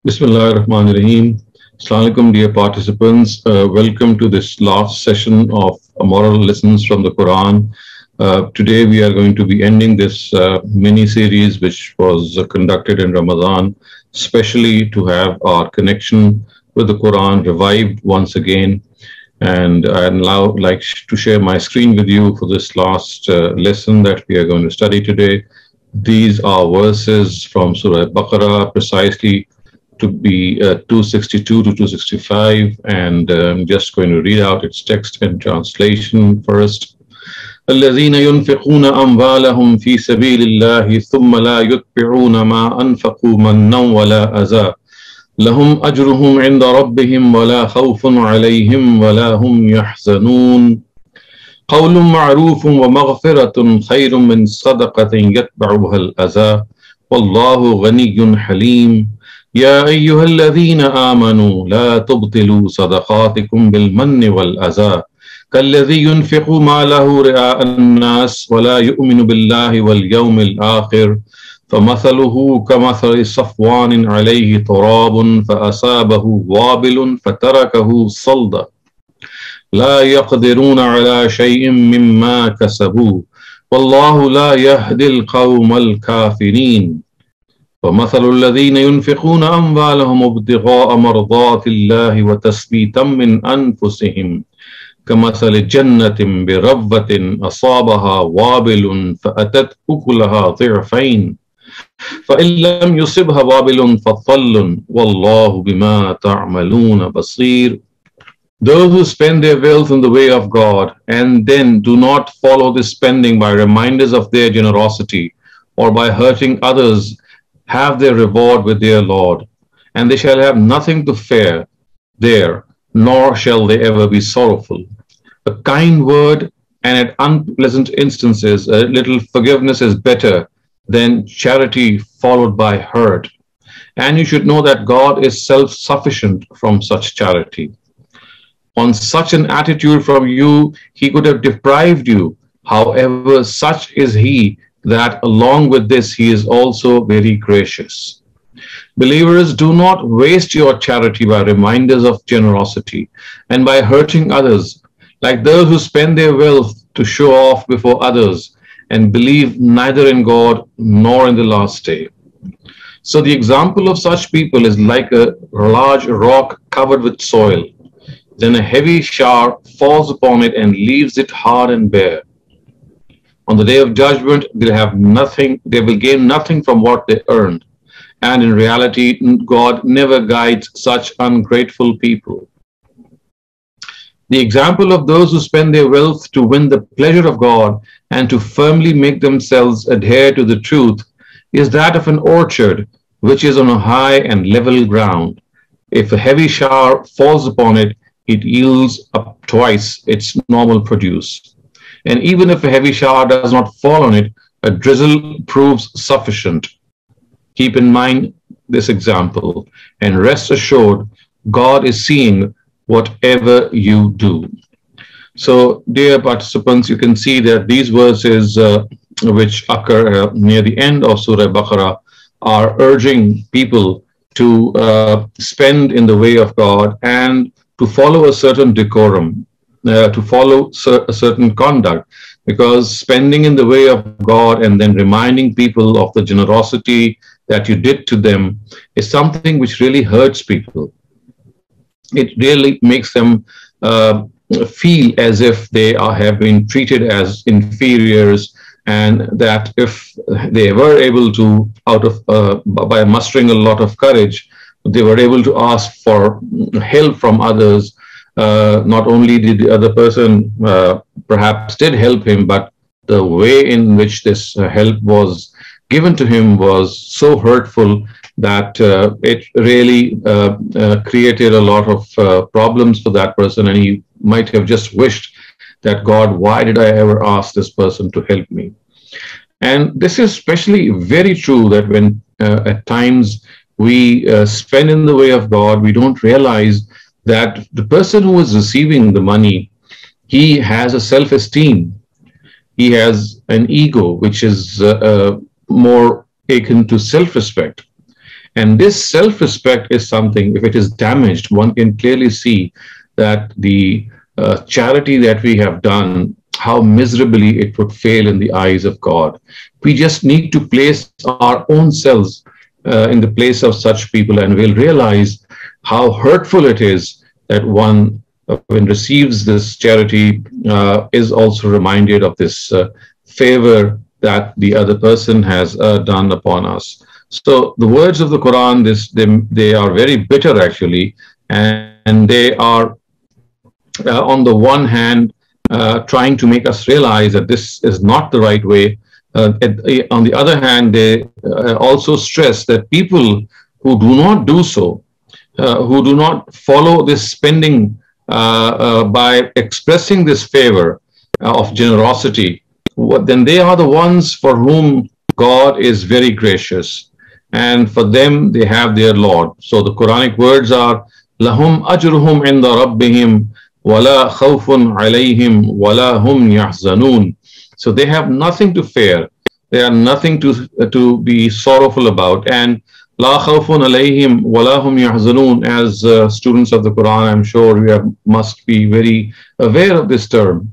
Bismillah ar-Rahman ar-Rahim. Assalamu alaikum, dear participants. Welcome to this last session of moral lessons from the Quran. Today we are going to be ending this mini-series which was conducted in Ramadan, especially to have our connection with the Quran revived once again. And I'd now like to share my screen with you for this last lesson that we are going to study today. These are verses from Surah Baqarah, precisely to be 262 to 265, and I'm just going to read out its text and translation first. الذين ينفقون أموالهم في سبيل الله ثم لا يتبعون ما أنفقوا منا ولا أذى لهم أجرهم عند ربهم ولا خوف عليهم ولا هم يحزنون قول معروف ومغفرة خير من صدقة يتبعها الأذى والله غني حليم يا أيها الذين آمنوا لا تبطلوا صدقاتكم بالمن والأذى كالذي ينفق ماله رئاء الناس ولا يؤمن بالله واليوم الآخر فمثله كمثل صفوان عليه تراب فأصابه وابل فتركه صلدا لا يقدرون على شيء مما كسبوا والله لا يهدي القوم الكافرين ومثل الذين ينفقون أموالهم ابتغاء مرضات الله وتثبيتا من أنفسهم كمثل جنة بربوة أصابها وابل فأتت أكلها ضعفين فإن لم يصبها وابل فطل والله بما تعملون بصير. Those who spend their wealth in the way of God and then do not follow this spending by reminders of their generosity or by hurting others have their reward with their Lord, and they shall have nothing to fear there, nor shall they ever be sorrowful. A kind word and at unpleasant instances a little forgiveness is better than charity followed by hurt. And you should know that God is self-sufficient from such charity. On such an attitude from you, he could have deprived you. However, such is he that along with this, he is also very gracious. Believers, do not waste your charity by reminders of generosity and by hurting others, like those who spend their wealth to show off before others and believe neither in God nor in the last day. So the example of such people is like a large rock covered with soil. Then a heavy shower falls upon it and leaves it hard and bare. On the day of judgment, they will gain nothing from what they earned. And in reality, God never guides such ungrateful people. The example of those who spend their wealth to win the pleasure of God and to firmly make themselves adhere to the truth is that of an orchard which is on a high and level ground. If a heavy shower falls upon it, it yields up twice its normal produce. And even if a heavy shower does not fall on it, a drizzle proves sufficient. Keep in mind this example and rest assured God is seeing whatever you do. So, dear participants, you can see that these verses which occur near the end of Surah Baqarah are urging people to spend in the way of God and to follow a certain decorum, to follow a certain conduct, because spending in the way of God and then reminding people of the generosity that you did to them is something which really hurts people. It really makes them feel as if they have been treated as inferiors, and that if they were able to, by mustering a lot of courage, they were able to ask for help from others. Not only did the other person perhaps did help him, but the way in which this help was given to him was so hurtful that it really created a lot of problems for that person, and he might have just wished that, God, why did I ever ask this person to help me? And this is especially very true that when at times we spend in the way of God, we don't realize that the person who is receiving the money, he has a self-esteem. He has an ego, which is more akin to self-respect. And this self-respect is something, if it is damaged, one can clearly see that the charity that we have done, how miserably it would fail in the eyes of God. We just need to place our own selves in the place of such people, and we'll realize how hurtful it is that one, when receives this charity, is also reminded of this favor that the other person has done upon us. So the words of the Quran, they are very bitter actually, and they are on the one hand trying to make us realize that this is not the right way. On the other hand, they also stress that people who do not do so, who do not follow this spending by expressing this favor of generosity, then they are the ones for whom God is very gracious. And for them, they have their Lord. So the Quranic words are, لَهُمْ أَجْرُهُمْ عِنْدَ رَبِّهِمْ وَلَا خَوْفٌ عَلَيْهِمْ وَلَا هُمْ يَحْزَنُونَ. So they have nothing to fear. They are nothing to be sorrowful about. And La khawfun alayhim wa la hum yahzanun, as students of the Quran, I'm sure must be very aware of this term,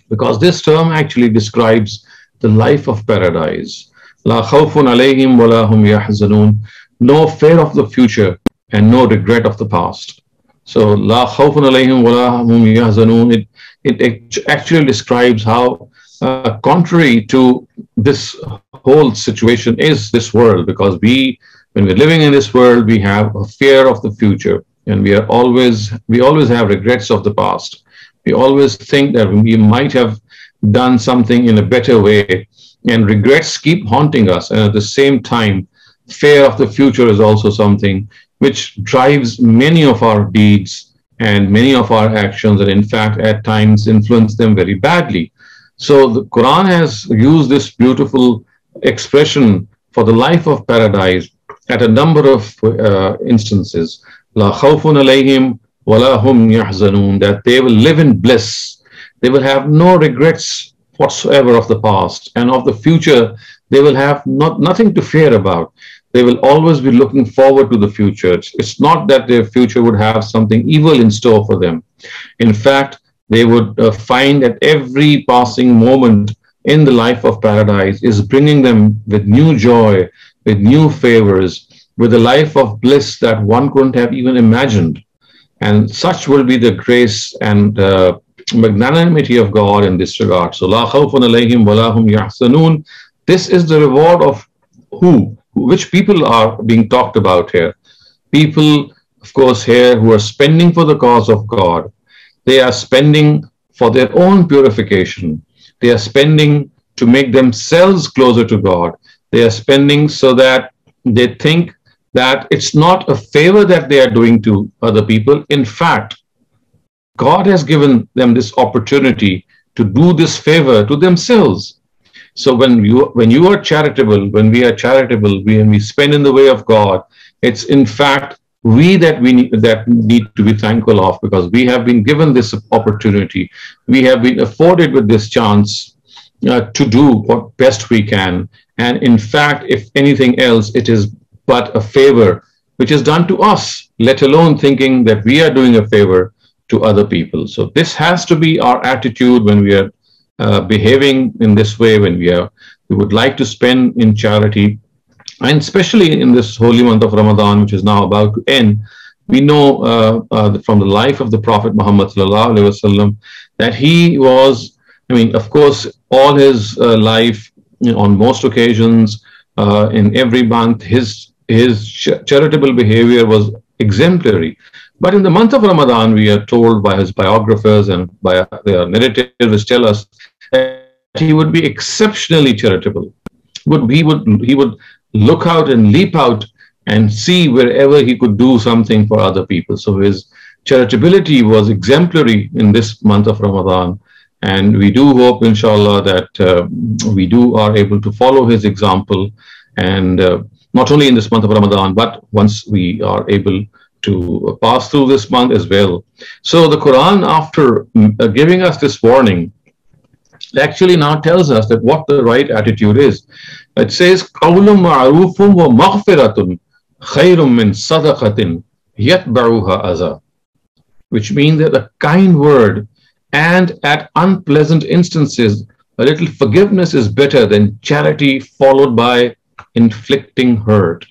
because this term actually describes the life of paradise. La khawfun alayhim wa la hum yahzanun, no fear of the future and no regret of the past. So La khawfun alayhim wa la hum yahzanun, it actually describes how contrary to this whole situation is this world, because when we're living in this world, we have a fear of the future, and we always have regrets of the past. We always think that we might have done something in a better way, and regrets keep haunting us. And at the same time, fear of the future is also something which drives many of our deeds and many of our actions, and in fact, at times influence them very badly. So the Quran has used this beautiful expression for the life of paradise at a number of instances. La khawfun alayhim wa la hum yahzanun, that they will live in bliss. They will have no regrets whatsoever of the past, and of the future they will have nothing to fear about. They will always be looking forward to the future. It's not that their future would have something evil in store for them. In fact, they would find that every passing moment in the life of paradise is bringing them with new joy, with new favors, with a life of bliss that one couldn't have even imagined. And such will be the grace and magnanimity of God in this regard. So, La khawfun alayhim wa la hum yahzanun. This is the reward of who? Which people are being talked about here? People, of course, here who are spending for the cause of God. They are spending for their own purification. They are spending to make themselves closer to God. They are spending so that they think that it's not a favor that they are doing to other people. In fact, God has given them this opportunity to do this favor to themselves. So when you are charitable, when we are charitable, when we spend in the way of God, it's in fact that need to be thankful of, because we have been given this opportunity. We have been afforded with this chance to do what best we can. And in fact, if anything else, it is but a favor which is done to us, let alone thinking that we are doing a favor to other people. So this has to be our attitude when we are behaving in this way, when we would like to spend in charity. And especially in this holy month of Ramadan, which is now about to end, we know from the life of the Prophet Muhammad ﷺ that he was, of course, all his life, on most occasions, in every month, his charitable behavior was exemplary. But in the month of Ramadan, we are told by his biographers and by their narratives which tell us that he would be exceptionally charitable. He would look out and leap out and see wherever he could do something for other people. So his charitability was exemplary in this month of Ramadan. And we do hope, inshallah, that we are able to follow his example, and not only in this month of Ramadan, but once we are able to pass through this month as well. So the Quran, after giving us this warning, actually now tells us that what the right attitude is. It says, قَوْلٌ مَعْرُوفٌ وَمَغْفِرَةٌ خَيْرٌ مِّن صَدَقَةٍ يَتْبَعُهَا أَذًى, which means that a kind word and at unpleasant instances, a little forgiveness is better than charity followed by inflicting hurt.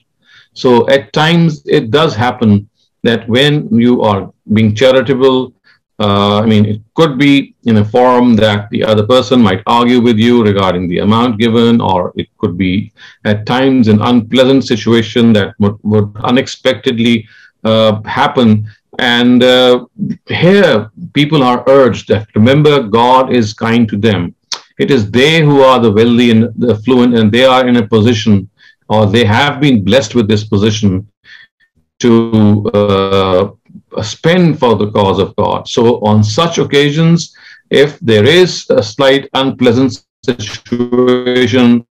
So at times it does happen that when you are being charitable, I mean, it could be in a form that the other person might argue with you regarding the amount given, or it could be at times an unpleasant situation that would unexpectedly happen. And here people are urged that remember, God is kind to them. It is they who are the wealthy and the affluent, and they are in a position, or they have been blessed with this position to spend for the cause of God. So on such occasions, if there is a slight unpleasant situation,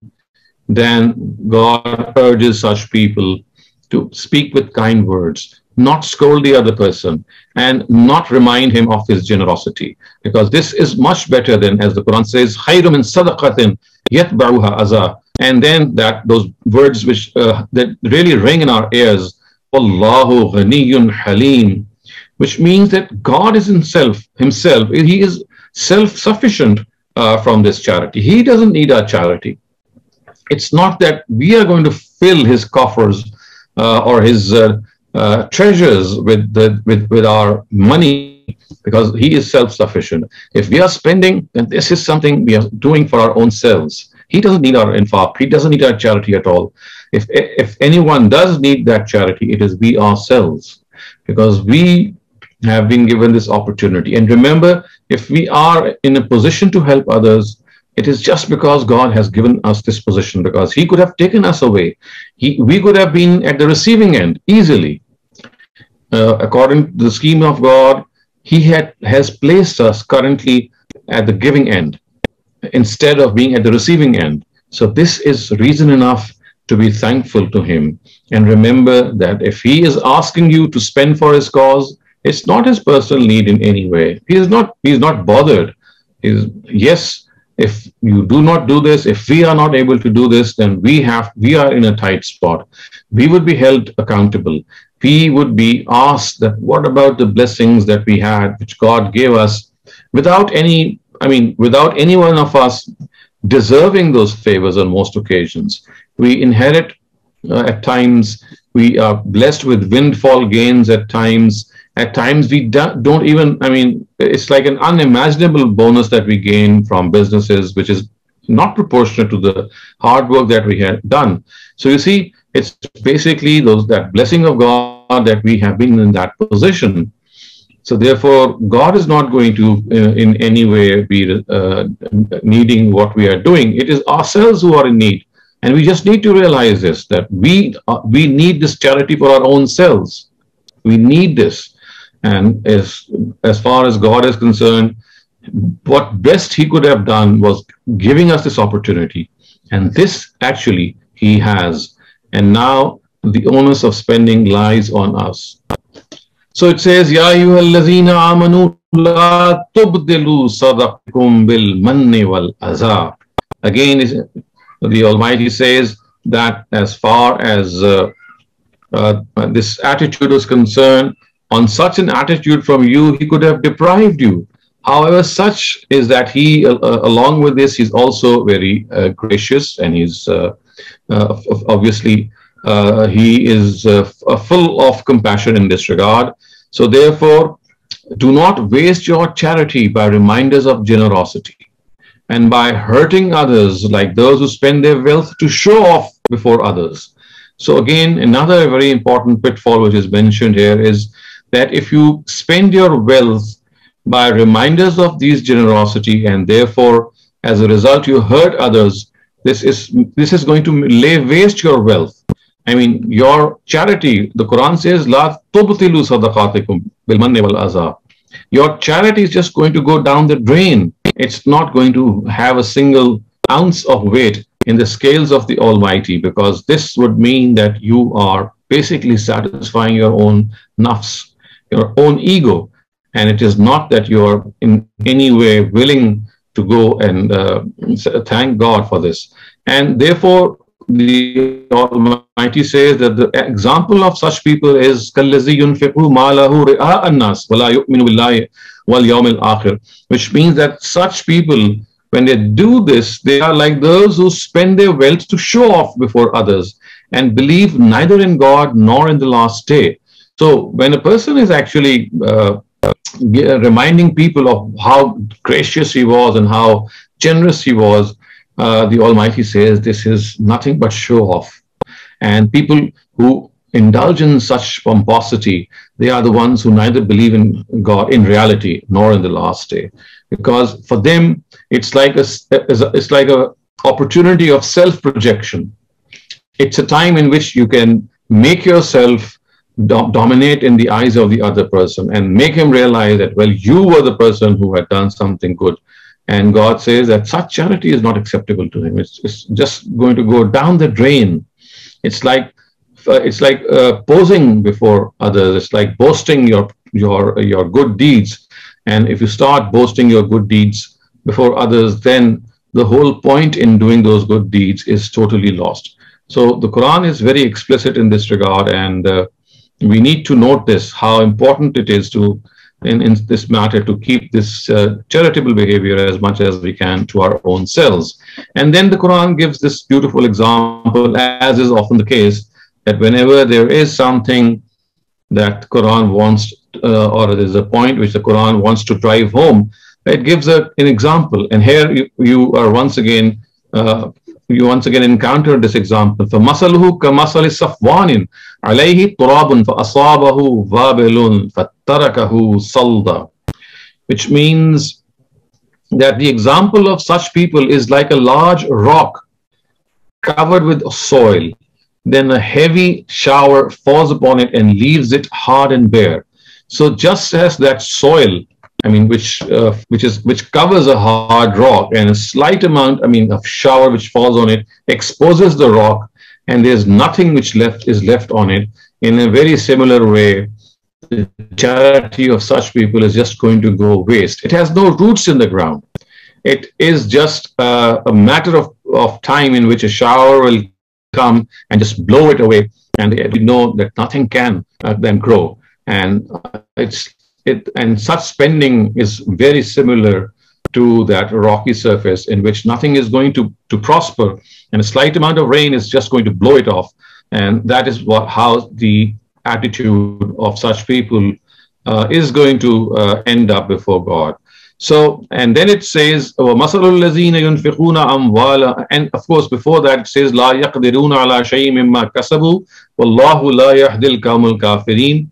then God urges such people to speak with kind words, not scold the other person, and not remind him of his generosity. Because this is much better than, as the Quran says, خَيْرٌ مِّن صَدَقَةٍ يَتْبَعُهَا أَذًى. And then that those words which that really ring in our ears, Allahu Ghaniyyun Halim, which means that God is himself, he is self-sufficient from this charity. He doesn't need our charity. It's not that we are going to fill his coffers or his treasures with our money, because he is self-sufficient. If we are spending, then this is something we are doing for our own selves. He doesn't need our infaq. He doesn't need our charity at all. If anyone does need that charity, it is we ourselves, because we have been given this opportunity. And remember, if we are in a position to help others, it is just because God has given us this position, because he could have taken us away. We could have been at the receiving end easily. According to the scheme of God, he has placed us currently at the giving end instead of being at the receiving end. So this is reason enough to be thankful to him. And remember that if he is asking you to spend for his cause, it's not his personal need in any way. He is not bothered. Yes, if you do not do this, if we are not able to do this, then we are in a tight spot. We would be held accountable. We would be asked that what about the blessings that we had, which God gave us without any one of us deserving those favors on most occasions. We inherit at times, we are blessed with windfall gains at times. At times we don't even, it's like an unimaginable bonus that we gain from businesses, which is not proportionate to the hard work that we had done. So you see, it's basically that blessing of God that we have been in that position. So therefore, God is not going to in any way be needing what we are doing. It is ourselves who are in need. And we just need to realize this, that we need this charity for our own selves. We need this. And as far as God is concerned, what best he could have done was giving us this opportunity. And this actually he has. And now the onus of spending lies on us. So it says, Ya ayyuhallazina amanu la tubdilu sadaqakum bil manni wal aza. Again, the Almighty says that as far as this attitude is concerned, on such an attitude from you, he could have deprived you. However, such is that he, along with this, he's also very gracious, and he's obviously he is full of compassion in this regard. So therefore, do not waste your charity by reminders of generosity and by hurting others, like those who spend their wealth to show off before others. So again, another very important pitfall which is mentioned here is that if you spend your wealth by reminders of these generosity, and therefore as a result you hurt others, this is going to lay waste your wealth. Your charity, the Quran says, La tubtilu sadaqatikum bil manni wal aza. Your charity is just going to go down the drain. It's not going to have a single ounce of weight in the scales of the Almighty, because this would mean that you are basically satisfying your own nafs, your own ego. And it is not that you are in any way willing to go and thank God for this. And therefore, the Almighty says that the example of such people is كَالَّذِي يُنْفِقُ مَالَهُ رِئَاءَ النَّاسِ وَلَا يُؤْمِنُ بِاللَّهِ وَالْيَوْمِ الْآخِرِ, which means that such people, when they do this, they are like those who spend their wealth to show off before others and believe neither in God nor in the last day. So when a person is actually reminding people of how gracious he was and how generous he was, the Almighty says this is nothing but show off. And people who indulge in such pomposity, they are the ones who neither believe in God in reality nor in the last day, because for them it's like a opportunity of self-projection. It's a time in which you can make yourself dominate in the eyes of the other person and make him realize that, well, you were the person who had done something good. And God says that such charity is not acceptable to him. It's just going to go down the drain. It's like posing before others. It's like boasting your good deeds. And if you start boasting your good deeds before others, then the whole point in doing those good deeds is totally lost. So the Quran is very explicit in this regard, and we need to note this, how important it is to, in this matter, to keep this charitable behavior as much as we can to our own selves. And then the Quran gives this beautiful example, as is often the case, that whenever there is something that Quran wants, or there is a point which the Quran wants to drive home, it gives an example. And here you once again encounter this example. فَمَثَلُهُ كَمَثَلِ صَفْوَانٍ عَلَيْهِ تُرَابٌ فَأَصَابَهُ وَابِلٌ فَتَرَكَهُ صَلْدًا, which means that the example of such people is like a large rock covered with soil. Then a heavy shower falls upon it and leaves it hard and bare. So just as that soil, I mean, which covers a hard rock, and a slight amount, I mean, of shower which falls on it exposes the rock, and there's nothing which is left on it. In a very similar way, the charity of such people is just going to go waste. It has no roots in the ground. It is just a matter of time in which a shower will come and just blow it away, and we know that nothing can then grow. And and such spending is very similar to that rocky surface in which nothing is going to prosper, and a slight amount of rain is just going to blow it off. And that is how the attitude of such people is going to end up before God. So, and then it says, وَمَثَلُ الَّذِينَ يُنْفِقُونَ أَمْوَالًا, and of course before that it says, لَا يَقْدِرُونَ عَلَى شَيْءٍ مِمَّا كَسَبُوا وَاللَّهُ لَا يَهْدِي الْقَوْمَ الْكَافِرِينَ.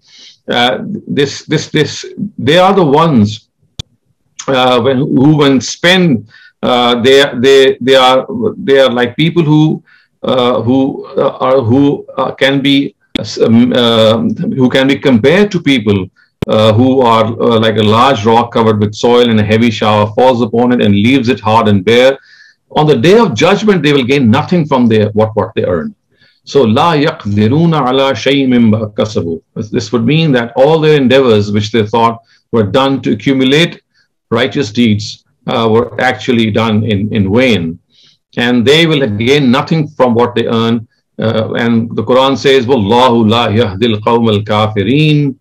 They are the ones who when spend, they are like people who can be compared to people who are like a large rock covered with soil, and a heavy shower falls upon it and leaves it hard and bare. On the day of judgment, they will gain nothing from what they earn. So, la yaqdiruna ala shay'in mimma kasabu. This would mean that all their endeavors, which they thought were done to accumulate righteous deeds, were actually done in vain, and they will gain nothing from what they earn. And the Quran says, "Wallahu la yahdil qawm al-kafirin."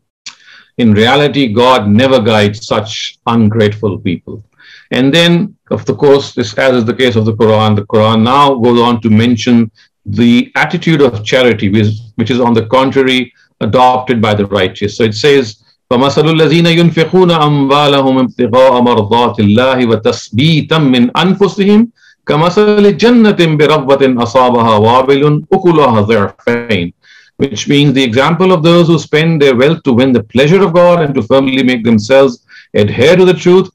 In reality, God never guides such ungrateful people. And then, of course, this, as is the case of the Quran now goes on to mention the attitude of charity, which is on the contrary adopted by the righteous. So it says, فَمَثَلُ الَّذِينَ يُنْفِقُونَ أَمْوَالَهُمْ ابْتِغَاءَ مَرْضَاتِ اللَّهِ وَتَثْبِيتًا مِنْ أَنفُسِهِمْ كَمَثَلِ جَنَّةٍ بِرَبْوَةٍ أَصَابَهَا وَابِلٌ أُكُلُهَا ضِعْفَيْنِ, which means the example of those who spend their wealth to win the pleasure of God and to firmly make themselves adhere to the truth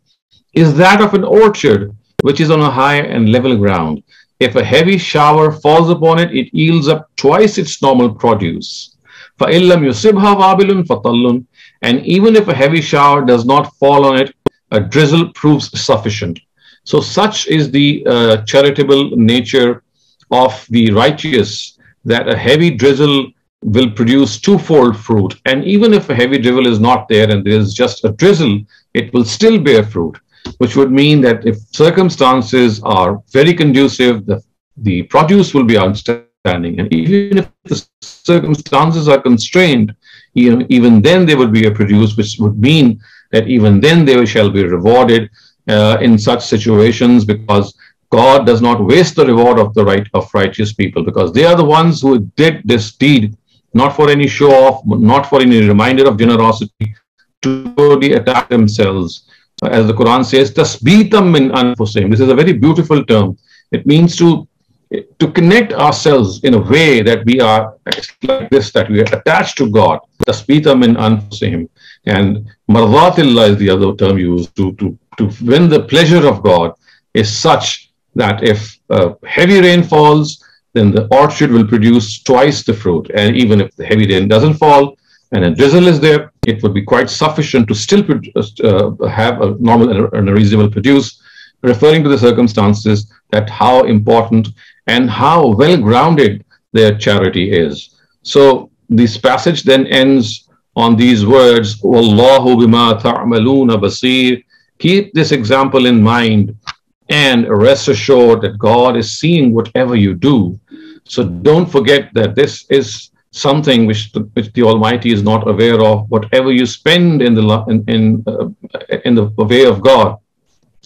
is that of an orchard which is on a high and level ground. If a heavy shower falls upon it, it yields up twice its normal produce. فَإِن لَمْ يُصِبْهَا وَابِلٌ فَطَلٌّ, and even if a heavy shower does not fall on it, a drizzle proves sufficient. So such is the charitable nature of the righteous, that a heavy drizzle will produce twofold fruit. And even if a heavy drizzle is not there and there is just a drizzle, it will still bear fruit, which would mean that if circumstances are very conducive, the produce will be outstanding. understanding. And even if the circumstances are constrained, even then they would be produced, which would mean that even then they shall be rewarded in such situations, because God does not waste the reward of righteous people, because they are the ones who did this deed, not for any show off, not for any reminder of generosity, to purely attack themselves. As the Quran says, tasbeetam min anfusihim. This is a very beautiful term. It means to connect ourselves in a way that we are like this, that we are attached to God. Tasbeetam min anfusihim. And mardatillah is the other term used to win the pleasure of God, is such that if heavy rain falls, then the orchard will produce twice the fruit. And even if the heavy rain doesn't fall and a drizzle is there, it would be quite sufficient to still have a normal and a reasonable produce, referring to the circumstances that how important and how well-grounded their charity is. So this passage then ends on these words, Wallahu bima ta'maluna basir. Keep this example in mind and rest assured that God is seeing whatever you do. So don't forget that this is something which the Almighty is not aware of. Whatever you spend in the way of God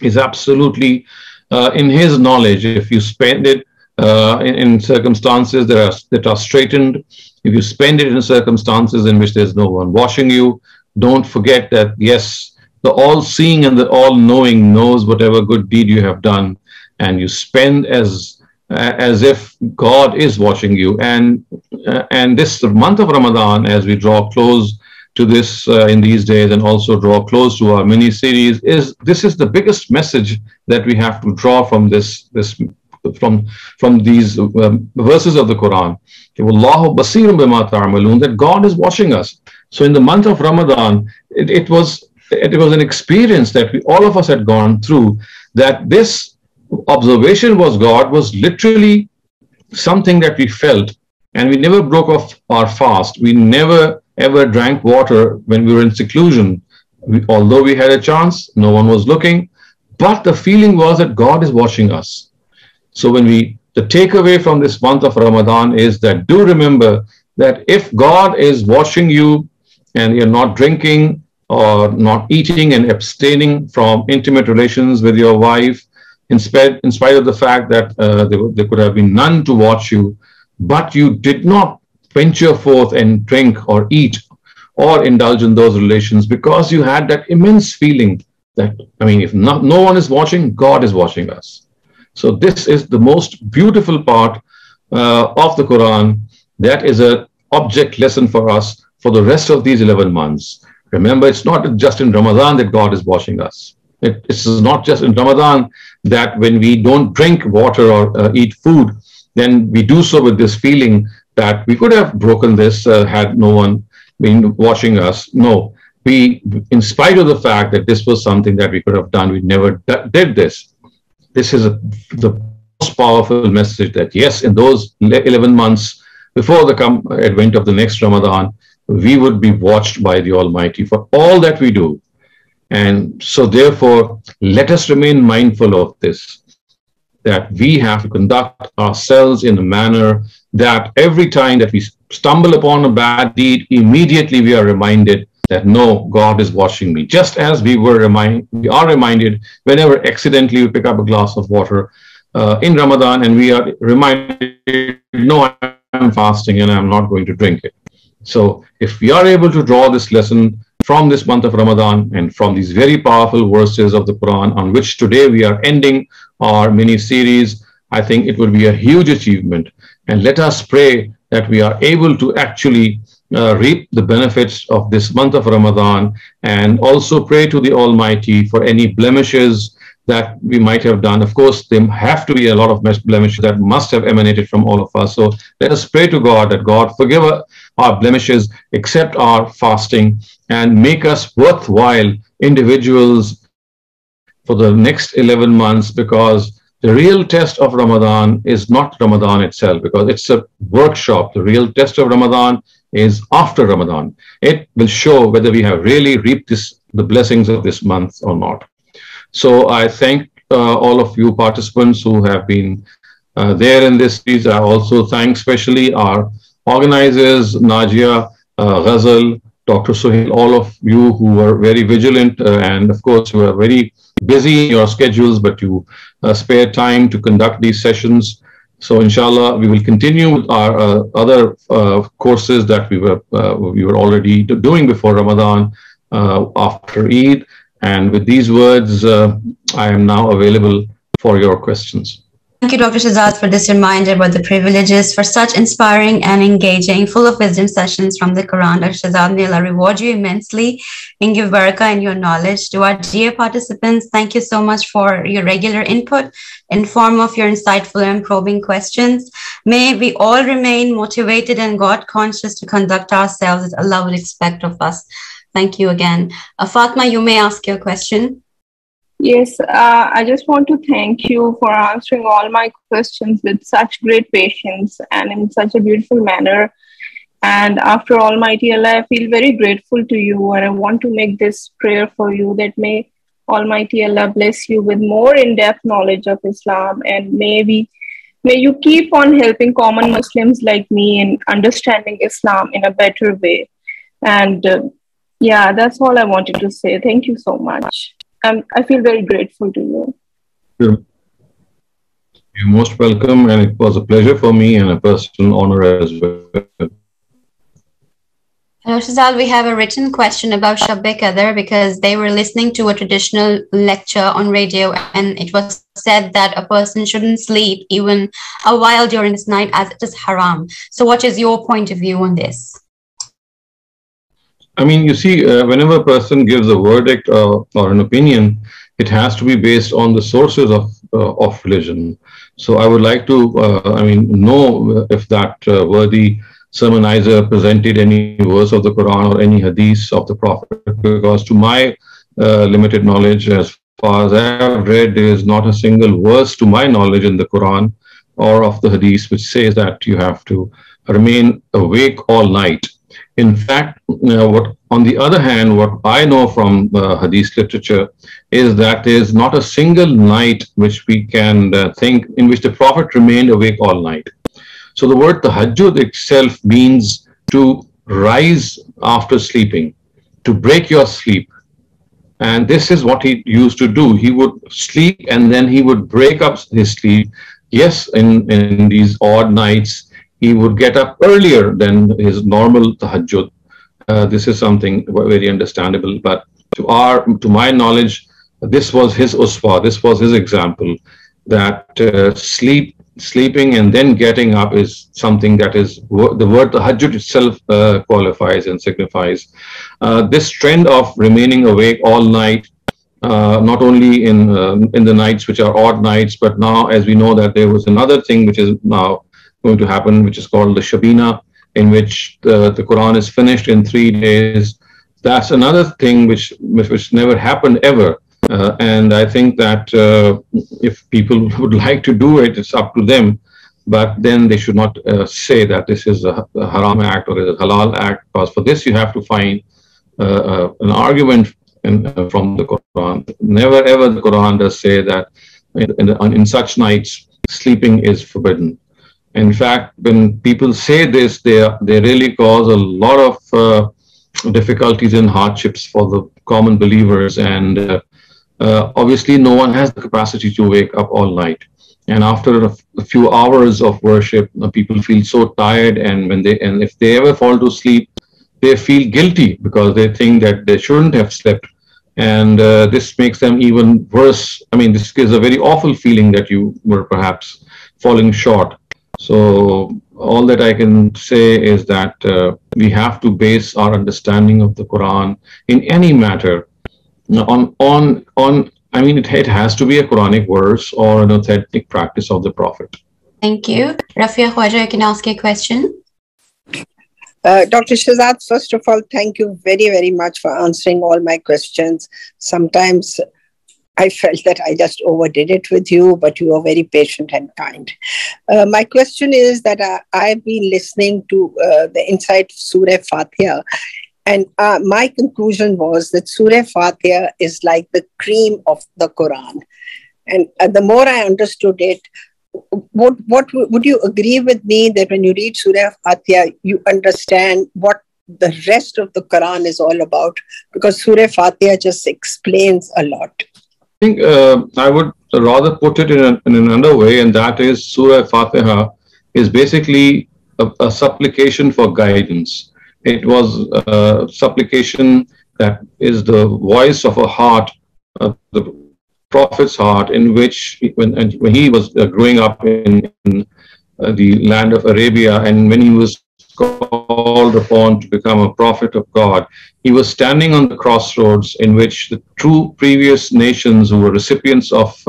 is absolutely in His knowledge. If you spend it in circumstances that are straightened, if you spend it in circumstances in which there's no one watching you, don't forget that, yes, the all-seeing and the all-knowing knows whatever good deed you have done, and you spend as if God is watching you. And this month of Ramadan, as we draw close to this in these days, and also draw close to our mini-series, this is the biggest message that we have to draw from from these verses of the Quran. Wallahu basirun bima ta'malun, that God is watching us. So in the month of Ramadan, it was an experience that all of us had gone through, that this observation God was literally something that we felt, and we never broke off our fast. We never ever drank water when we were in seclusion. Although we had a chance, no one was looking, but the feeling was that God is watching us. So the takeaway from this month of Ramadan is that do remember that if God is watching you and you're not drinking or not eating and abstaining from intimate relations with your wife, in spite of the fact that there could have been none to watch you, but you did not venture forth and drink or eat or indulge in those relations because you had that immense feeling that, if no one is watching, God is watching us. So this is the most beautiful part of the Quran. That is an object lesson for us for the rest of these 11 months. Remember, it's not just in Ramadan that God is watching us. It's not just in Ramadan that when we don't drink water or eat food, then we do so with this feeling that we could have broken this had no one been watching us. No, in spite of the fact that this was something that we could have done, we never did this. This is the most powerful message that, yes, in those 11 months before the advent of the next Ramadan, we would be watched by the Almighty for all that we do. And so therefore, let us remain mindful of this, that we have to conduct ourselves in a manner that every time that we stumble upon a bad deed, immediately we are reminded that no, God is watching me. Just as we are reminded whenever accidentally we pick up a glass of water in Ramadan, and we are reminded, no, I'm fasting and I'm not going to drink it. So if we are able to draw this lesson from this month of Ramadan and from these very powerful verses of the Quran on which today we are ending our mini-series, I think it would be a huge achievement. And let us pray that we are able to actually reap the benefits of this month of Ramadan, and also pray to the Almighty for any blemishes that we might have done. Of course, there have to be a lot of blemishes that must have emanated from all of us. So let us pray to God that God forgive our blemishes, accept our fasting, and make us worthwhile individuals for the next 11 months, because the real test of Ramadan is not Ramadan itself, because it's a workshop. The real test of Ramadan is after Ramadan. It will show whether we have really reaped the blessings of this month or not. So I thank all of you participants who have been there in this series. I also thank specially our organizers, Najia, Ghazal, Dr. Suhail, all of you who were very vigilant and, of course, were very busy in your schedules, but you spare time to conduct these sessions. So, inshallah, we will continue with our other courses that we were already doing before Ramadan, after Eid. And with these words, I am now available for your questions. Thank you, Dr. Shehzad, for this reminder about the privileges for such inspiring and engaging, full of wisdom sessions from the Quran. Dr. Shehzad, may Allah reward you immensely and give barakah in your knowledge. To our dear participants, thank you so much for your regular input in form of your insightful and probing questions. May we all remain motivated and God conscious to conduct ourselves as Allah would expect of us. Thank you again. Fatma, you may ask your question. Yes, I just want to thank you for answering all my questions with such great patience and in such a beautiful manner. And after Almighty Allah, I feel very grateful to you, and I want to make this prayer for you that may Almighty Allah bless you with more in-depth knowledge of Islam, and may you keep on helping common Muslims like me in understanding Islam in a better way. And yeah, that's all I wanted to say. Thank you so much. I feel very grateful to you. You're most welcome, and it was a pleasure for me and a personal honor as well. Dr. Shehzad, we have a written question about Shab-e-Qadr because they were listening to a traditional lecture on radio, and it was said that a person shouldn't sleep even a while during this night as it is haram. So what is your point of view on this? I mean, you see, whenever a person gives a verdict or an opinion, it has to be based on the sources of religion. So I would like to, know if that worthy sermonizer presented any verse of the Quran or any hadith of the Prophet, because to my limited knowledge, as far as I have read, there is not a single verse to my knowledge in the Quran or of the hadith which says that you have to remain awake all night. In fact, on the other hand, what I know from hadith literature is that there is not a single night which we can think in which the Prophet remained awake all night. So the word tahajjud itself means to rise after sleeping, to break your sleep. And this is what he used to do. He would sleep and then he would break up his sleep. Yes, in these odd nights, he would get up earlier than his normal tahajjud. This is something very understandable. But to my knowledge, this was his uswa, this was his example, that sleeping and then getting up is something that is the word tahajjud itself qualifies and signifies. This trend of remaining awake all night, not only in the nights which are odd nights, but now, as we know, that there was another thing which is now going to happen, which is called the Shabina, in which the Quran is finished in 3 days. That's another thing which never happened ever. And I think that if people would like to do it, it's up to them. But then they should not say that this is a haram act or a halal act, because for this you have to find an argument from the Quran. Never ever the Quran does say that in such nights sleeping is forbidden. In fact, when people say this, they really cause a lot of difficulties and hardships for the common believers. And obviously, no one has the capacity to wake up all night. And after a few hours of worship, people feel so tired. And if they ever fall to sleep, they feel guilty because they think that they shouldn't have slept. And this makes them even worse. I mean, this is a very awful feeling that you were perhaps falling short. So all that I can say is that we have to base our understanding of the Quran in any matter it has to be a Quranic verse or an authentic practice of the Prophet. Thank you. Rafia Khwaja, you can ask a question. Dr. Shehzad, first of all, thank you very, very much for answering all my questions. Sometimes I felt that I just overdid it with you, but you are very patient and kind. My question is that I've been listening to the Insight Surah Fatiha, and my conclusion was that Surah Fatiha is like the cream of the Quran. And the more I understood it, what would you agree with me that when you read Surah Fatiha, you understand what the rest of the Quran is all about? Because Surah Fatiha just explains a lot. I think I would rather put it in another way, and that is Surah Fatiha is basically a supplication for guidance. It was a supplication that is the voice of a heart, the Prophet's heart, in which when he was growing up in the land of Arabia, and when he was called upon to become a prophet of God, he was standing on the crossroads in which the two previous nations who were recipients of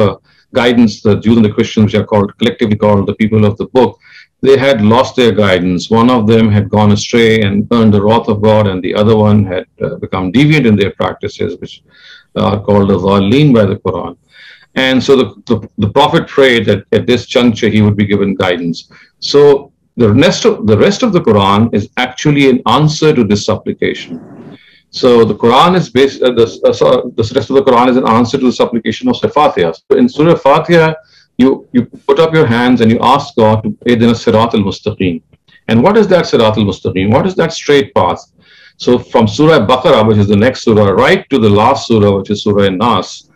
guidance, the Jews and the Christians, which are collectively called the people of the book, they had lost their guidance. One of them had gone astray and earned the wrath of God, and the other one had become deviant in their practices, which are called the Zaleen by the Quran. And so the Prophet prayed that at this juncture he would be given guidance. So the rest of the Quran is actually an answer to this supplication. So the Quran is based, the rest of the Quran is an answer to the supplication of Surah Fatiha. So in Surah Fatiha, you put up your hands and you ask God to Ihdina Sirat al-Mustaqim. And what is that Sirat al-Mustaqim? What is that straight path? So from Surah Baqarah, which is the next surah, right to the last surah, which is Surah Nas,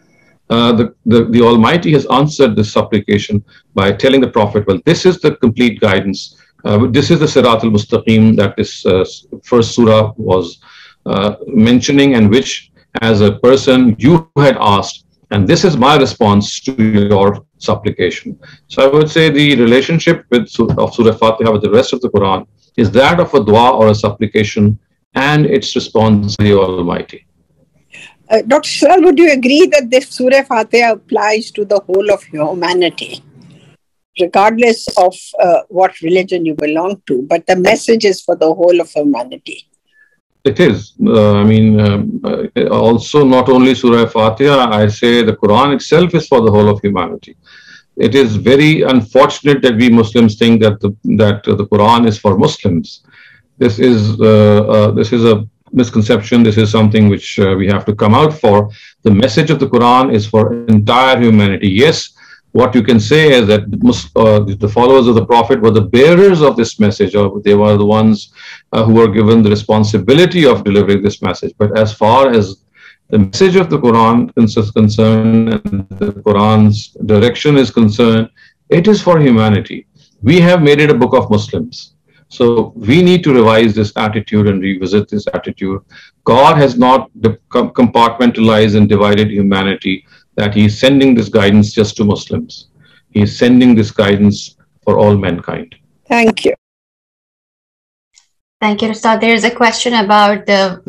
the Almighty has answered this supplication by telling the Prophet, well, this is the complete guidance. This is the Sirat al-Mustaqim that this first surah was mentioning, and which, as a person, you had asked, and this is my response to your supplication. So I would say the relationship of Surah Fatiha with the rest of the Quran is that of a dua or a supplication, and its response to the Almighty. Dr. Shehzad, would you agree that this Surah Fatiha applies to the whole of humanity, regardless of what religion you belong to, but the message is for the whole of humanity? It is. Also not only Surah Fatiha, I say the Quran itself is for the whole of humanity. It is very unfortunate that we Muslims think that the Quran is for Muslims. This is a misconception. This is something which we have to come out for. The message of the Quran is for entire humanity. Yes, what you can say is that the followers of the Prophet were the bearers of this message, or they were the ones who were given the responsibility of delivering this message. But as far as the message of the Quran is concerned, and the Quran's direction is concerned, it is for humanity. We have made it a book of Muslims. So we need to revise this attitude and revisit this attitude. God has not compartmentalized and divided humanity, that he is sending this guidance just to Muslims. He is sending this guidance for all mankind. Thank you. Thank you, Ustad. There is a question about the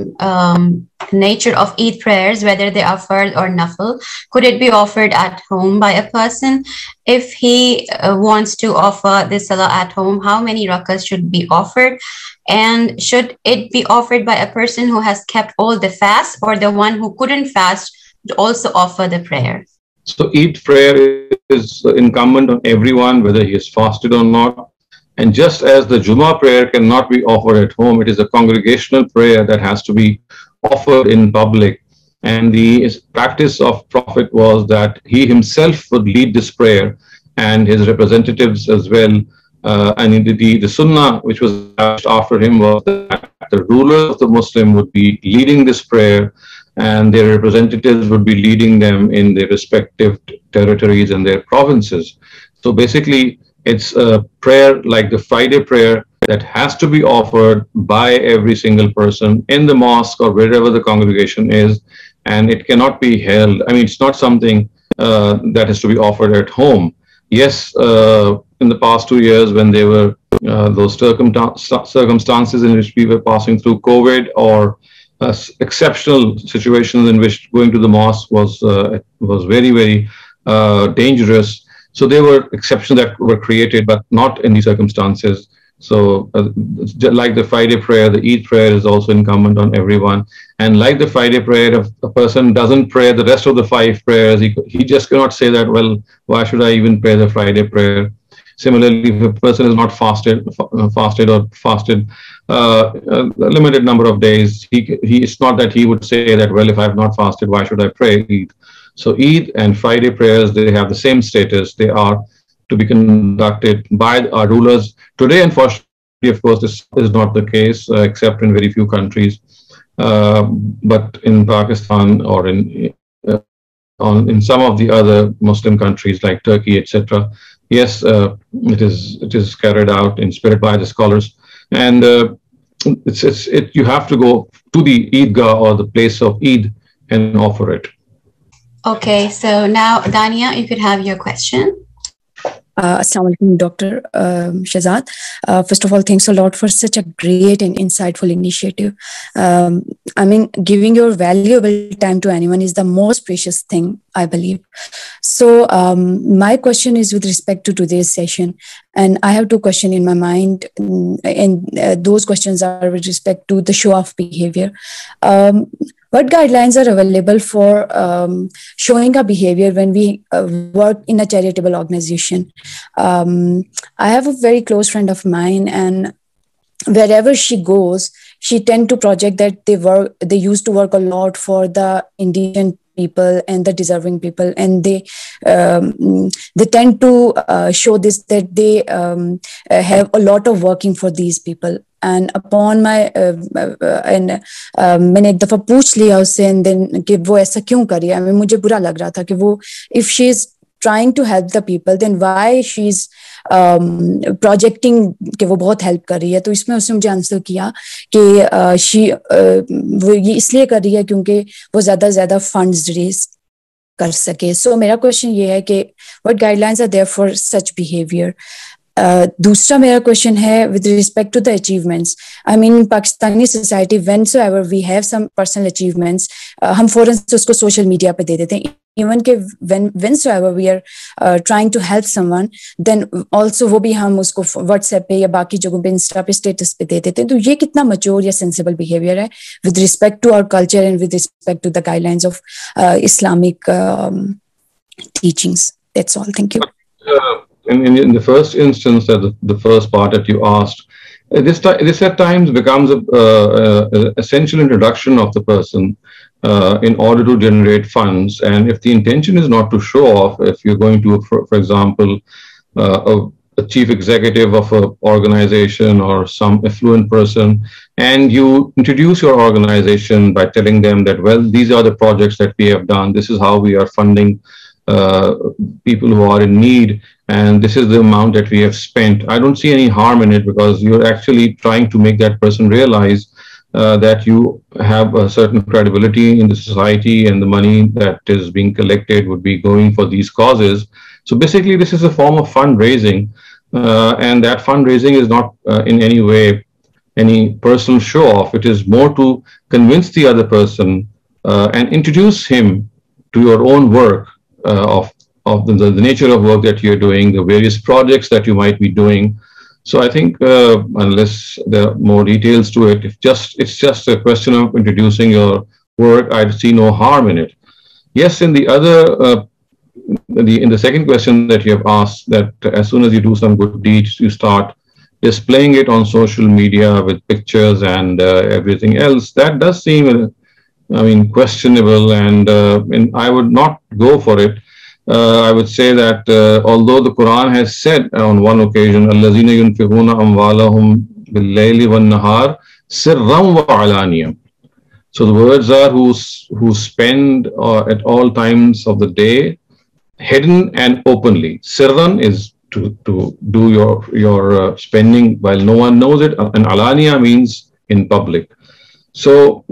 nature of Eid prayers, whether they are fard or nafil. Could it be offered at home by a person? If he wants to offer the salah at home, how many rakas should be offered? And should it be offered by a person who has kept all the fast, or the one who couldn't fast to also offer the prayer? So Eid prayer is incumbent on everyone, whether he is fasted or not. And just as the Jummah prayer cannot be offered at home, it is a congregational prayer that has to be offered in public. And the practice of Prophet was that he himself would lead this prayer, and his representatives as well. And the Sunnah, which was after him, was that the rulers of the Muslim would be leading this prayer, and their representatives would be leading them in their respective territories and their provinces. So basically, it's a prayer like the Friday prayer that has to be offered by every single person in the mosque or wherever the congregation is, and it cannot be held. I mean, it's not something that has to be offered at home. Yes, in the past 2 years, when there were those circumstances in which we were passing through COVID, or exceptional situations in which going to the mosque was very, very dangerous. So there were exceptions that were created, but not in these circumstances. So like the Friday prayer, the Eid prayer is also incumbent on everyone. And like the Friday prayer, if a person doesn't pray the rest of the 5 prayers, he just cannot say that, well, why should I even pray the Friday prayer? Similarly, if a person is not fasted a limited number of days, it's not that he would say that, well, if I have not fasted, why should I pray Eid? So Eid and Friday prayers, they have the same status. They are to be conducted by our rulers. Today, unfortunately, of course, this is not the case, except in very few countries. But in Pakistan or in some of the other Muslim countries like Turkey, etc., yes, it is carried out in spirit by the scholars, and you have to go to the Eidgah or the place of Eid and offer it. Okay, so now Dania, you could have your question. Assalamu alaikum, Dr. Shehzad. First of all, thanks a lot for such a great and insightful initiative. I mean, giving your valuable time to anyone is the most precious thing, I believe. So my question is with respect to today's session, and I have two questions in my mind, and those questions are with respect to the show-off behavior. What guidelines are available for showing a behavior when we work in a charitable organization? I have a very close friend of mine, and wherever she goes, she tend to project that they used to work a lot for the indigent people and the deserving people, and they tend to show this, that they have a lot of working for these people. And upon my मैंने एक दफा पूछ लिया उससे, and then कि वो ऐसा क्यों कर रही है, मुझे बुरा लग रहा था कि वो, if she is trying to help the people, then why she's projecting कि वो बहुत help कर रही है. तो इसमें उसने मुझे आंसर किया कि वो ये इसलिए कर रही है क्योंकि वो ज़्यादा से ज़्यादा funds raise कर सके. So मेरा question ये है कि what guidelines are there for such behavior? दूसरा मेरा क्वेश्चन है with respect to the achievements. I mean, Pakistani society, whensoever we have some personal achievements, हम फौरन से उसको social media पे दे देते हैं. Even कि whensoever we are trying to help someone, then also वो भी हम उसको WhatsApp पे या बाकी जगहों पे Insta पे status पे दे देते हैं. तो ये कितना mature या sensible behavior है with respect to our culture and with respect to the guidelines of Islamic teachings? That's all. Thank you. In the first instance, the first part that you asked, this at times becomes a essential introduction of the person in order to generate funds. And if the intention is not to show off, if you're going to, for example, a chief executive of an organization or some affluent person, and you introduce your organization by telling them that, well, these are the projects that we have done, this is how we are funding people who are in need, and this is the amount that we have spent. I don't see any harm in it, because you're actually trying to make that person realize that you have a certain credibility in the society, and the money that is being collected would be going for these causes. So basically, this is a form of fundraising, and that fundraising is not in any way any personal show-off. It is more to convince the other person and introduce him to your own work, of the nature of work that you're doing, the various projects that you might be doing. So I think unless there are more details to it, it's just a question of introducing your work, I see no harm in it. Yes, in the other, in the second question that you have asked, that as soon as you do some good deeds, you start displaying it on social media with pictures and everything else. That does seem, I mean, questionable, and I would not go for it. I would say that although the Quran has said on one occasion, "Allazina yunfiquna amwalahum bil-layli wan-nahar sirran wa alaniya." So the words are who spend at all times of the day, hidden and openly. Sirran is to do your spending while no one knows it, and alaniya means in public. So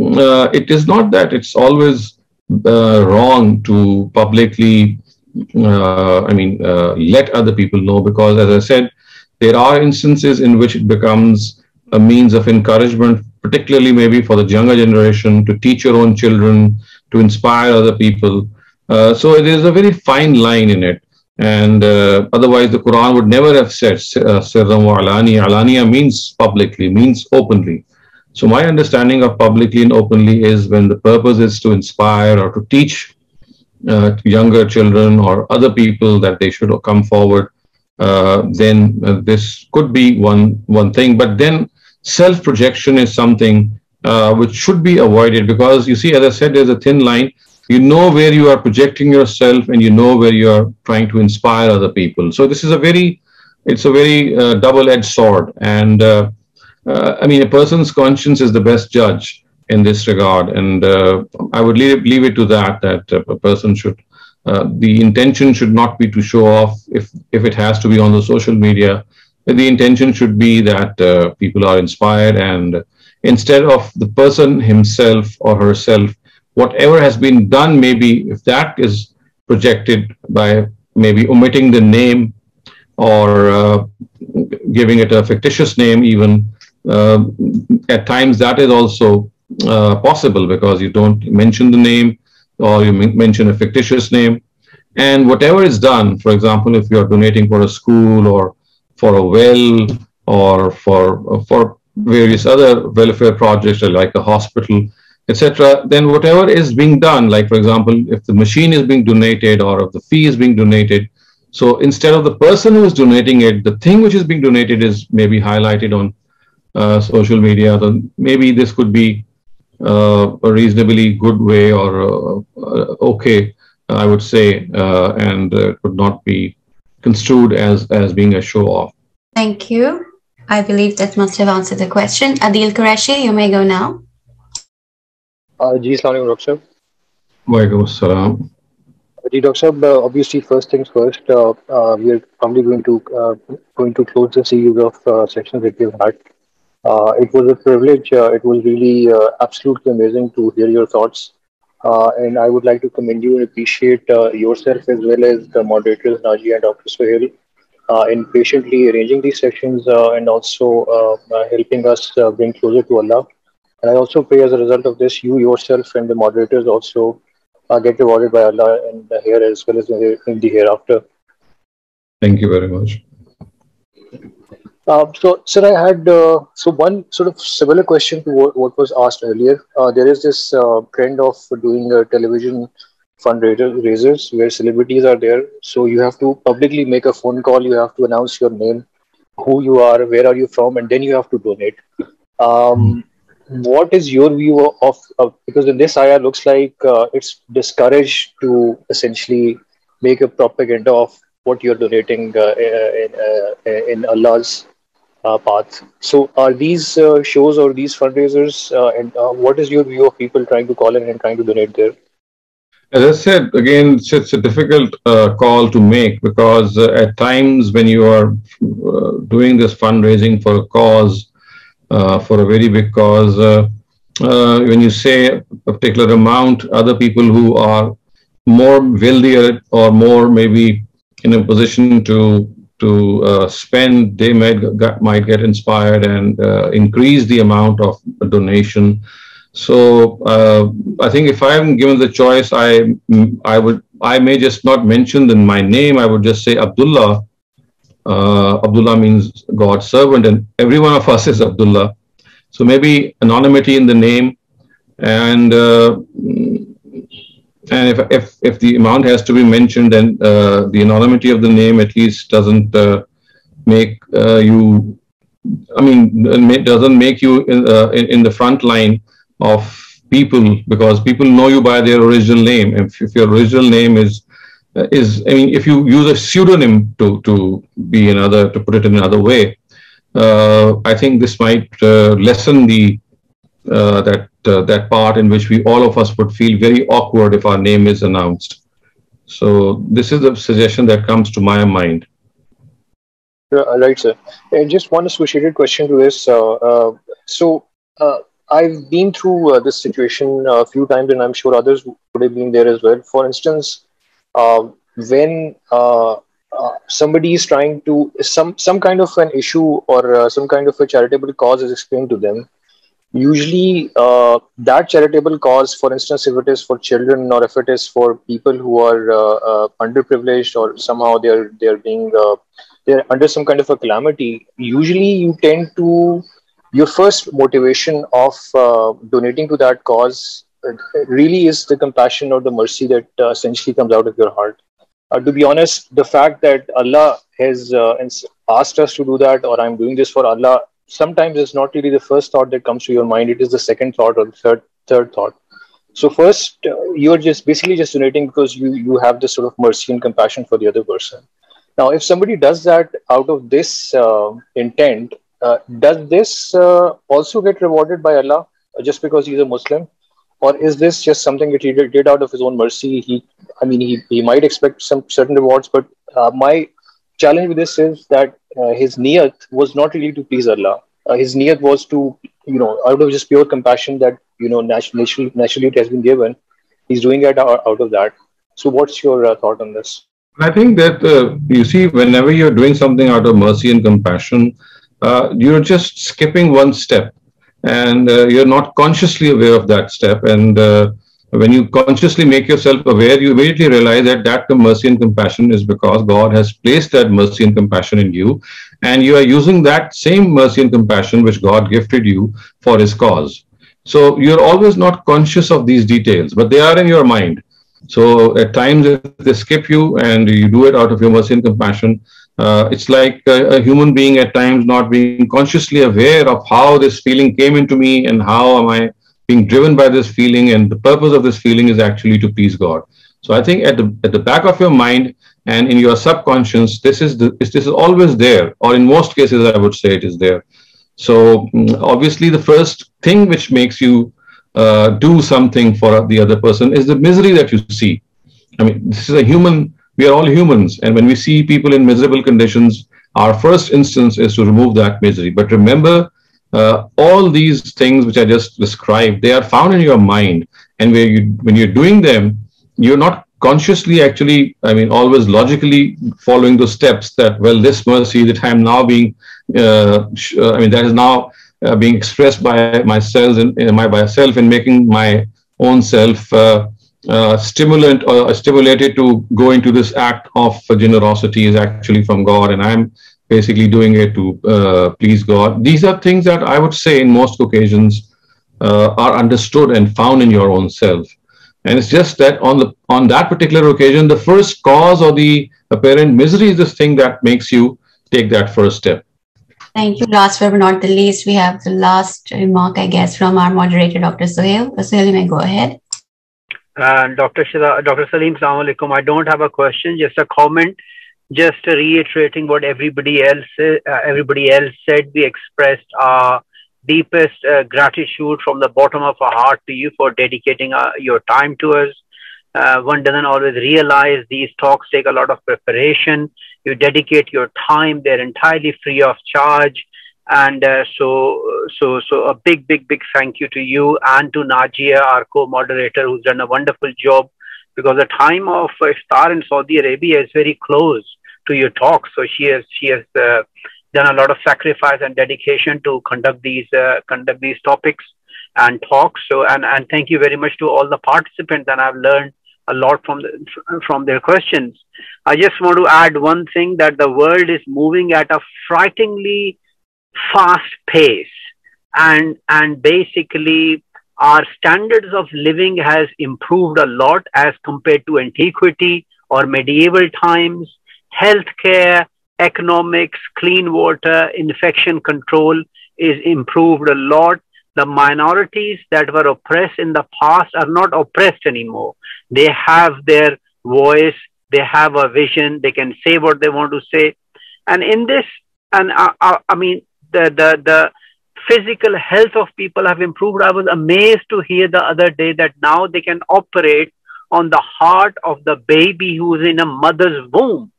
it is not that it's always wrong to publicly let other people know, because as I said, there are instances in which it becomes a means of encouragement, particularly maybe for the younger generation, to teach your own children, to inspire other people. So it is a very fine line in it. And otherwise the Quran would never have said sirran wa alaniya. Alaniya means publicly, means openly. So my understanding of publicly and openly is when the purpose is to inspire or to teach younger children or other people that they should come forward, then this could be one thing. But then self-projection is something which should be avoided, because you see, as I said, there's a thin line. you know where you are projecting yourself, and you know where you are trying to inspire other people. So this is it's a very double-edged sword. And I mean, a person's conscience is the best judge in this regard. And I would leave it to that a person should, the intention should not be to show off if it has to be on the social media. The intention should be that people are inspired, and instead of the person himself or herself, whatever has been done, maybe if that is projected by maybe omitting the name or giving it a fictitious name even, at times that is also possible, because you don't mention the name or you mention a fictitious name. And whatever is done, for example, if you're donating for a school or for a well or for various other welfare projects like a hospital, etc., then whatever is being done, like for example, if the machine is being donated or if the fee is being donated, so instead of the person who is donating it, the thing which is being donated is maybe highlighted on social media, then maybe this could be a reasonably good way, or okay, I would say, and could not be construed as being a show off. Thank you. I believe that must have answered the question. Adil Qureshi, you may go now. Ji, Assalamu alaikum, Dr. Walaikum assalam. Dr. Sahab, obviously, first things first, we are probably going to close the series of sessions that we've had. It was a privilege. It was really absolutely amazing to hear your thoughts. And I would like to commend you and appreciate yourself as well as the moderators, Naji and Dr. Suhail, in patiently arranging these sessions and also helping us bring closer to Allah. And I also pray as a result of this, you yourself and the moderators also get rewarded by Allah in the here as well as in the hereafter. Thank you very much. So, sir, I had one sort of similar question to what was asked earlier. There is this trend of doing television fundraisers where celebrities are there. So you have to publicly make a phone call. You have to announce your name, who you are, where are you from, and then you have to donate. What is your view of because in this ayah looks like it's discouraged to essentially make a propaganda of what you're donating in Allah's path. So are these shows or these fundraisers, and what is your view of people trying to call in and trying to donate there? As I said, again, it's a difficult call to make, because at times when you are doing this fundraising for a cause, for a very big cause, when you say a particular amount, other people who are more wealthier or more maybe in a position to spend, they might get inspired and increase the amount of donation. So I think if I'm given the choice, I may just not mention my name. I would just say Abdullah. Abdullah means God's servant, and every one of us is Abdullah. So maybe anonymity in the name, and if the amount has to be mentioned, then the anonymity of the name at least doesn't make you. I mean, doesn't make you in the front line of people, because people know you by their original name. If your original name is I mean, if you use a pseudonym to put it in another way, I think this might lessen that part in which all of us would feel very awkward if our name is announced. So this is the suggestion that comes to my mind. Right, sir. And just one associated question to this. I've been through this situation a few times, and I'm sure others would have been there as well. For instance, when somebody is trying to some kind of an issue or some kind of a charitable cause is explained to them, usually that charitable cause, for instance, if it is for children or if it is for people who are underprivileged or somehow they're being they're under some kind of a calamity, usually you tend to, your first motivation of donating to that cause really is the compassion or the mercy that essentially comes out of your heart. To be honest, the fact that Allah has asked us to do that, or I'm doing this for Allah, sometimes it's not really the first thought that comes to your mind. It is the second thought or the third thought. So first, you're just basically just donating because you have this sort of mercy and compassion for the other person. Now, if somebody does that out of this intent, does this also get rewarded by Allah just because he's a Muslim? Or is this just something that he did out of his own mercy? He might expect some certain rewards, but my challenge with this is that his niyat was not really to please Allah. His niyat was to, out of just pure compassion that, naturally it has been given, he's doing it out of that. So what's your thought on this? I think that you see, whenever you're doing something out of mercy and compassion, you're just skipping one step, and you're not consciously aware of that step. And when you consciously make yourself aware, you immediately realize that the mercy and compassion is because God has placed that mercy and compassion in you, and you are using that same mercy and compassion which God gifted you for His cause. So you're always not conscious of these details, but they are in your mind. So at times, if they skip you and you do it out of your mercy and compassion, it's like a human being at times not being consciously aware of how this feeling came into me and how am I being driven by this feeling, and the purpose of this feeling is actually to please God. So I think at the back of your mind and in your subconscious, this is always there, or in most cases, I would say it is there. So obviously, the first thing which makes you do something for the other person is the misery that you see. I mean, this is we are all humans, and when we see people in miserable conditions, our first instance is to remove that misery. But remember, all these things which I just described, they are found in your mind, and when you're doing them, you're not consciously actually, always logically following those steps that, well, this mercy that I'm now being, that is now being expressed by myself and making my own self stimulant or stimulated to go into this act of generosity is actually from God, and I'm basically doing it to please God. These are things that I would say in most occasions are understood and found in your own self. And it's just that on that particular occasion, the first cause or the apparent misery is this thing that makes you take that first step. Thank you. Last but not the least, we have the last remark, I guess, from our moderator, Dr. Suhail. Suhail, you may go ahead. Dr. Saleem, Assalamu alaikum. I don't have a question, just a comment. Just reiterating what everybody else said, we expressed our deepest gratitude from the bottom of our heart to you for dedicating your time to us. One doesn't always realize these talks take a lot of preparation. You dedicate your time; they're entirely free of charge. And so a big thank you to you and to Najia, our co-moderator, who's done a wonderful job, because the time of iftar in Saudi Arabia is very close to your talk. So she has done a lot of sacrifice and dedication to conduct these topics and talks. So and thank you very much to all the participants, and I've learned a lot from their questions. I just want to add one thing, that the world is moving at a frighteningly fast pace, and basically our standards of living has improved a lot as compared to antiquity or medieval times. Healthcare, economics, clean water, infection control is improved a lot. The minorities that were oppressed in the past are not oppressed anymore. They have their voice, they have a vision, they can say what they want to say. And in this, the physical health of people have improved. I was amazed to hear the other day that now they can operate on the heart of the baby who is in a mother's womb.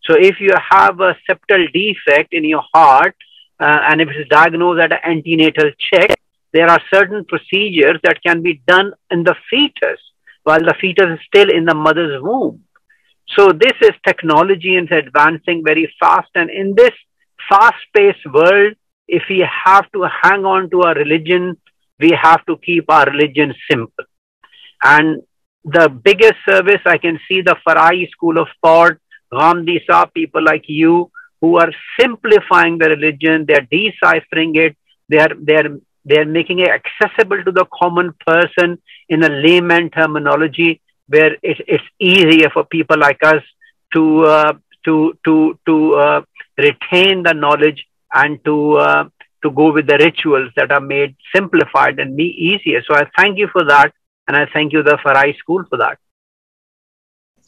So if you have a septal defect in your heart, and if it is diagnosed at an antenatal check, there are certain procedures that can be done in the fetus while the fetus is still in the mother's womb. So this is technology, and it's advancing very fast. And in this fast-paced world, if we have to hang on to our religion, we have to keep our religion simple. And the biggest service I can see, the Farai school of thought, Ghamidi Saab, people like you who are simplifying the religion, they're deciphering it, they're making it accessible to the common person in a layman terminology, where it's easier for people like us to retain the knowledge and to go with the rituals that are made simplified and easier. So I thank you for that, and I thank you, the Farai School, for that.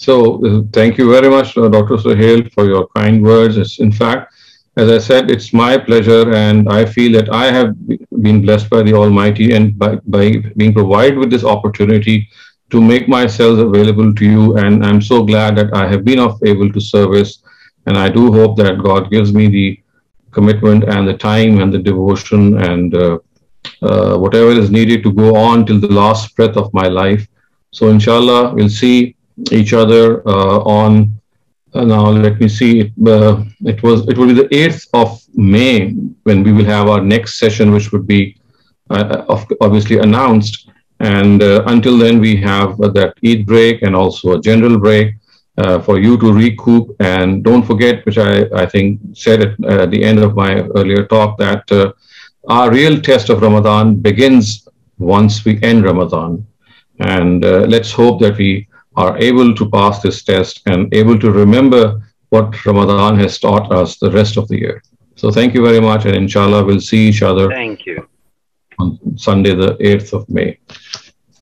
So thank you very much, Dr. Suhail, for your kind words. In fact, as I said, it's my pleasure, and I feel that I have been blessed by the Almighty and by being provided with this opportunity to make myself available to you. And I'm so glad that I have been able to service. And I do hope that God gives me the commitment and the time and the devotion and whatever is needed to go on till the last breath of my life. So inshallah, we'll see each other on now let me see, it will be the 8th of May when we will have our next session, which would be obviously announced. And until then, we have that Eid break and also a general break for you to recoup. And don't forget, which I think said at the end of my earlier talk, that our real test of Ramadan begins once we end Ramadan. And let's hope that we are able to pass this test and able to remember what Ramadan has taught us the rest of the year. So thank you very much, and inshallah we'll see each other. Thank you. On Sunday, the 8th of May.